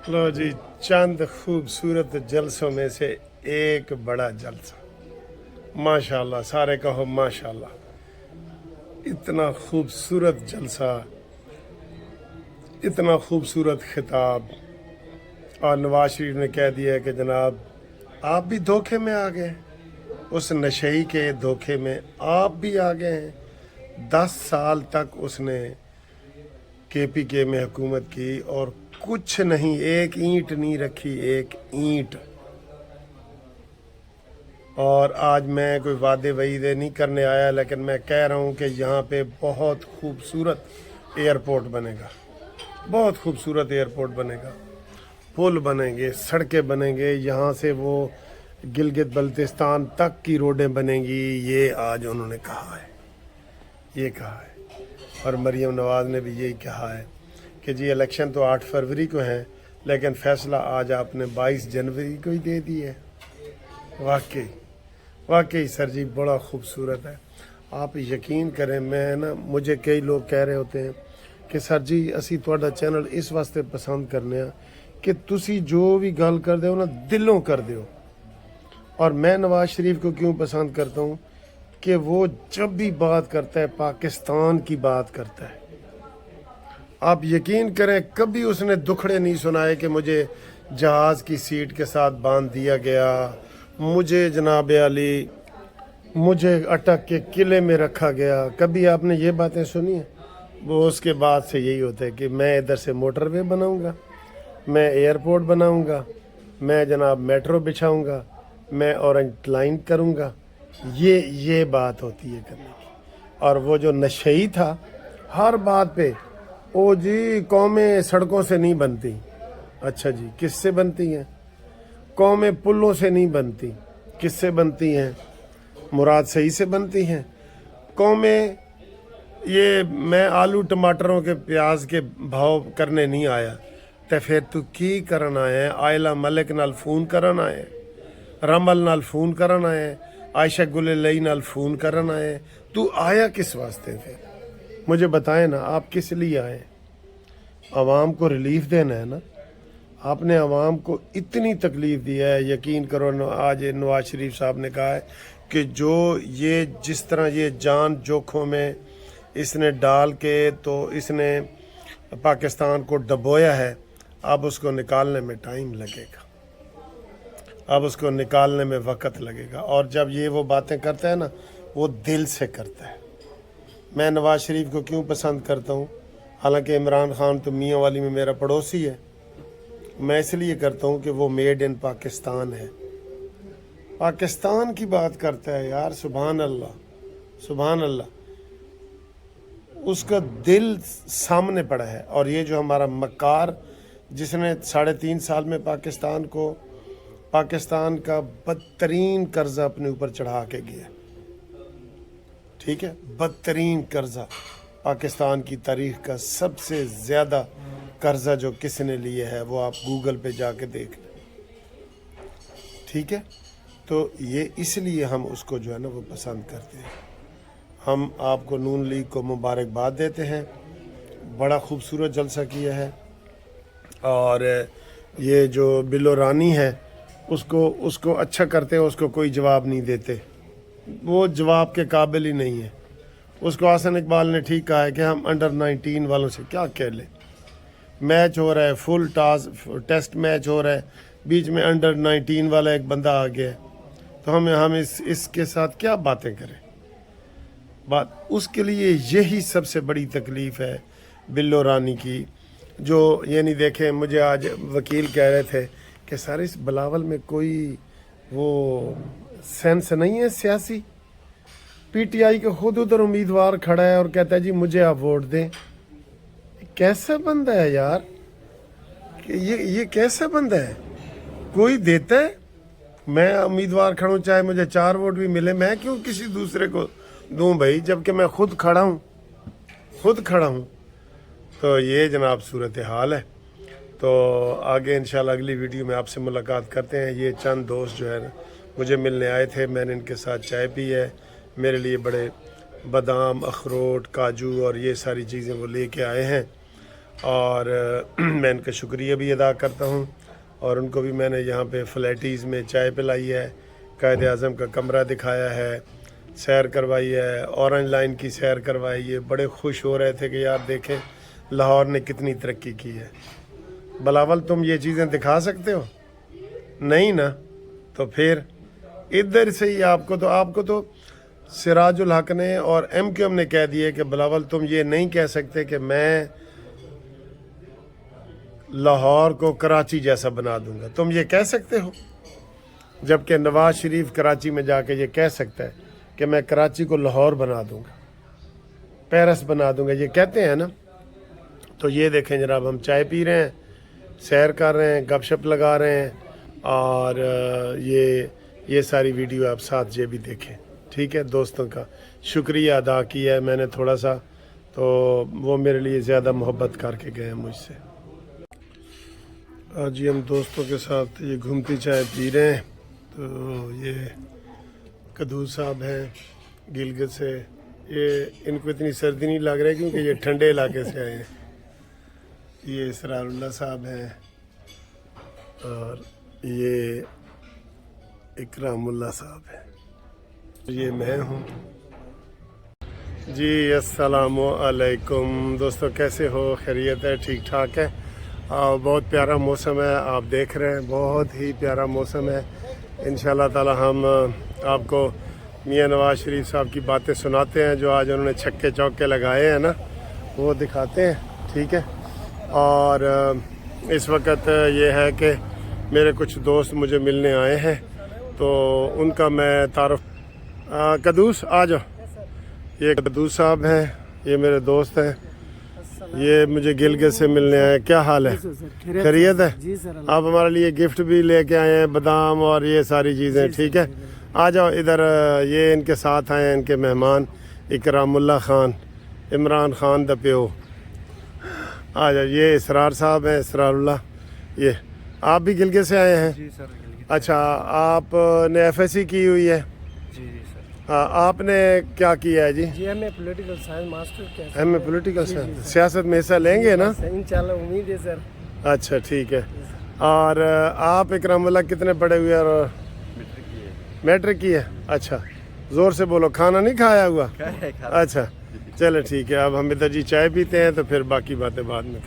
लो जी, चंद खूबसूरत जलसों में से एक बड़ा जलसा। माशाल्लाह, सारे कहो माशाल्लाह। इतना खूबसूरत जलसा, इतना खूबसूरत खिताब, और नवाज शरीफ ने कह दिया कि जनाब आप भी धोखे में आ गए, उस नशेई के धोखे में आप भी आ गए हैं। 10 साल तक उसने KPK में हुकूमत की और कुछ नहीं, एक ईंट नहीं रखी, एक ईंट। और आज मैं कोई वादे वईदे नहीं करने आया, लेकिन मैं कह रहा हूँ कि यहाँ पे बहुत खूबसूरत एयरपोर्ट बनेगा, बहुत खूबसूरत एयरपोर्ट बनेगा, पुल बनेंगे, सड़कें बनेंगे, यहाँ से वो गिलगित बल्तिस्तान तक की रोडें बनेंगी। ये आज उन्होंने कहा है, ये कहा है। और मरीम नवाज़ ने भी यही कहा है कि जी इलेक्शन तो 8 फरवरी को है, लेकिन फ़ैसला आज आपने 22 जनवरी को ही दे दी है। वाकई वाकई सर जी बड़ा खूबसूरत है। आप यकीन करें, मैं ना, मुझे कई लोग कह रहे होते हैं कि सर जी असी तुहाडा चैनल इस वास्ते पसंद करने कि तुसी जो भी गल कर दो ना दिलों कर दो। और मैं नवाज शरीफ को क्यों पसंद करता हूँ कि वो जब भी बात करता है पाकिस्तान की बात करता है। आप यकीन करें, कभी उसने दुखड़े नहीं सुनाए कि मुझे जहाज़ की सीट के साथ बांध दिया गया, मुझे जनाब अली मुझे अटक के किले में रखा गया। कभी आपने ये बातें सुनी है? वो उसके बाद से यही होता है कि मैं इधर से मोटरवे बनाऊंगा, मैं एयरपोर्ट बनाऊंगा, मैं जनाब मेट्रो बिछाऊंगा, मैं ऑरेंज लाइन करूंगा। ये बात होती है करने की। और वो जो नशई था हर बात पे, ओ जी कौमें सड़कों से नहीं बनती। अच्छा जी, किससे बनती हैं? कौमें पुलों से नहीं बनती, किससे बनती हैं? मुराद सही से बनती हैं। कौमें, ये मैं आलू टमाटरों के प्याज के भाव करने नहीं आया, तो फिर तू की करन आया? आयला मलिक नाल फोन करन आए, रमल नाल फोन करन आए, आयशा गुलेलई नाल फोन करन आए। तू आया किस वास्ते? फिर मुझे बताएं ना, आप किस लिए आए? आवाम को रिलीफ देना है ना। आपने आवाम को इतनी तकलीफ दी है, यकीन करो। आज नवाज शरीफ साहब ने कहा है कि जो ये जिस तरह ये जान जोखों में इसने डाल के तो इसने पाकिस्तान को डबोया है, अब उसको निकालने में टाइम लगेगा, अब उसको निकालने में वक्त लगेगा। और जब ये वो बातें करता है ना, वो दिल से करता है। मैं नवाज शरीफ को क्यों पसंद करता हूँ? हालांकि इमरान खान तो मियाँ वाली में मेरा पड़ोसी है, मैं इसलिए करता हूँ कि वो मेड इन पाकिस्तान है, पाकिस्तान की बात करता है यार। सुभान अल्लाह, सुभान अल्लाह। उसका दिल सामने पड़ा है। और ये जो हमारा मक्कार, जिसने 3.5 साल में पाकिस्तान का बदतरीन कर्जा अपने ऊपर चढ़ा के गया, ठीक है, बदतरीन कर्जा, पाकिस्तान की तारीख का सबसे ज़्यादा कर्जा जो किसने लिए है वो आप गूगल पे जाके देख लें, ठीक है। तो ये इसलिए हम उसको जो है ना वो पसंद करते हैं। हम आपको नून लीग को मुबारकबाद देते हैं, बड़ा खूबसूरत जलसा किया है। और ये जो बिलो रानी है उसको अच्छा करते हैं, उसको कोई जवाब नहीं देते, वो जवाब के काबिल ही नहीं है। उसको हसन इकबाल ने ठीक कहा है कि हम अंडर 19 वालों से क्या कह लें। मैच हो रहा है, फुल टेस्ट मैच हो रहा है, बीच में अंडर 19 वाला एक बंदा आ गया है, तो हम इसके साथ क्या बातें करें? बात उसके लिए यही सबसे बड़ी तकलीफ़ है बिल्लो रानी की। जो ये नहीं देखें, मुझे आज वकील कह रहे थे कि सर इस बिलावल में कोई वो सेंस नहीं है सियासी। PTI का खुद उधर उम्मीदवार खड़ा है और कहता है जी मुझे आप वोट दें। कैसा बंदा है यार? ये कैसा बंदा है? कोई देता है? मैं उम्मीदवार खड़ा हूँ, चाहे मुझे 4 वोट भी मिले, मैं क्यों किसी दूसरे को दूं भाई, जबकि मैं खुद खड़ा हूँ। तो ये जनाब सूरत हाल है। तो आगे इंशाल्लाह अगली वीडियो में आपसे मुलाकात करते हैं। ये चंद दोस्त जो है ना मुझे मिलने आए थे, मैंने इनके साथ चाय पी है। मेरे लिए बड़े बादाम, अखरोट, काजू और ये सारी चीज़ें वो लेके आए हैं। اور میں ان کا شکریہ بھی ادا کرتا ہوں، اور ان کو بھی میں نے یہاں پہ فلیٹیز میں چائے پلائی ہے، قائد اعظم کا کمرہ دکھایا ہے، سیر کروائی ہے، اورنج لائن کی سیر کروائی ہے۔ بڑے خوش ہو رہے تھے کہ یار دیکھیں لاہور نے کتنی ترقی کی ہے۔ بلاول تم یہ چیزیں دکھا سکتے ہو؟ نہیں نا، تو پھر ادھر سے ہی آپ کو تو سراج الحق نے اور ایم کیو ایم نے کہہ دیے کہ بلاول تم یہ نہیں کہہ سکتے کہ میں لاہور کو کراچی جیسا بنا دوں گا۔ تم یہ کہہ سکتے ہو؟ جبکہ نواز شریف کراچی میں جا کے یہ کہہ سکتا ہے کہ میں کراچی کو لاہور بنا دوں گا، پیرس بنا دوں گا، یہ کہتے ہیں نا۔ تو یہ دیکھیں جناب، ہم چائے پی رہے ہیں، سیر کر رہے ہیں، گپ شپ لگا رہے ہیں، اور یہ ساری ویڈیو آپ ساتھ یہ بھی دیکھیں، ٹھیک ہے۔ دوستوں کا شکریہ ادا کیا ہے میں نے تھوڑا سا، تو وہ میرے لیے زیادہ محبت کر کے گئے ہیں مجھ سے۔ آج ہم دوستوں کے ساتھ یہ گھومتی چائے پی رہے ہیں۔ تو یہ قدوس صاحب ہیں گلگت سے، یہ ان کو اتنی سردی نہیں لگ رہی کیونکہ یہ ٹھنڈے علاقے سے آئے ہیں۔ یہ اسرار اللہ صاحب ہیں، اور یہ اکرام اللہ صاحب ہیں، یہ میں ہوں جی۔ السلام علیکم دوستو، کیسے ہو؟ خیریت ہے؟ ٹھیک ٹھاک ہے؟ بہت پیارا موسم ہے، آپ دیکھ رہے ہیں، بہت ہی پیارا موسم ہے۔ انشاءاللہ تعالی ہم آپ کو میاں نواز شریف صاحب کی باتیں سناتے ہیں، جو آج انہوں نے چھکے چوکے لگائے ہیں نا، وہ دکھاتے ہیں، ٹھیک ہے۔ اور اس وقت یہ ہے کہ میرے کچھ دوست مجھے ملنے آئے ہیں، تو ان کا میں تعارف قدوس آ جاؤ۔ یہ قدوس صاحب ہیں، یہ میرے دوست ہیں، یہ مجھے گلگت سے ملنے آئے۔ کیا حال ہے؟ خیریت ہے؟ آپ ہمارے لیے گفٹ بھی لے کے آئے ہیں، بادام اور یہ ساری چیزیں، ٹھیک ہے۔ آ جاؤ ادھر، یہ ان کے ساتھ آئے ہیں ان کے مہمان، اکرام اللہ خان، عمران خان دا پیو۔ آ جاؤ، یہ اسرار صاحب ہیں، اسرار اللہ۔ یہ آپ بھی گلگت سے آئے ہیں؟ جی سر۔ اچھا، آپ نے ایف ایس سی کی ہوئی ہے؟ جی سر۔ آپ نے کیا کیا ہے جی؟ جی M A political science master کیا؟ M A political science. سیاست میں حصہ لیں گے نا؟ انشاءاللہ امید ہے سر۔ اچھا ٹھیک ہے۔ اور آپ اکرام اللہ کتنے پڑھے ہوئے؟ اور میٹرک کی ہے؟ اچھا، زور سے بولو، کھانا نہیں کھایا ہوا؟ اچھا چلے ٹھیک ہے، اب ہم ادھر جی چائے پیتے ہیں، تو پھر باقی باتیں بعد میں۔